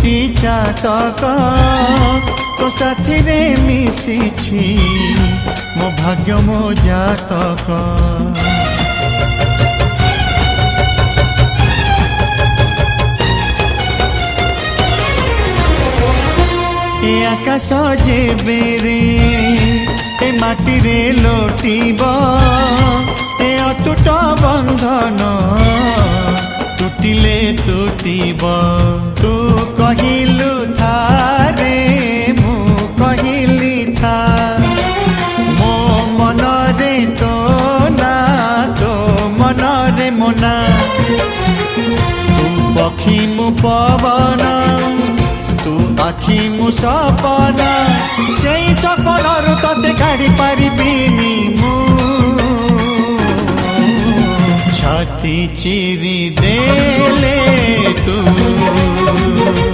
फुटी चातक तो साथी रे मिशिछि मो भाग्य मो जातक ए आकाश जे बेरे ए माटी रे लोटिब ए अटूट बंधन टूटिले टूटिब तू कहिलु था रे मु कहिली था मो मन रे तो मन रे मोना तू पक्षी मु पवन तू आखि मु सपना से सपन तते काढ़ी पारिबिनी मु छाती चिरी देले तू।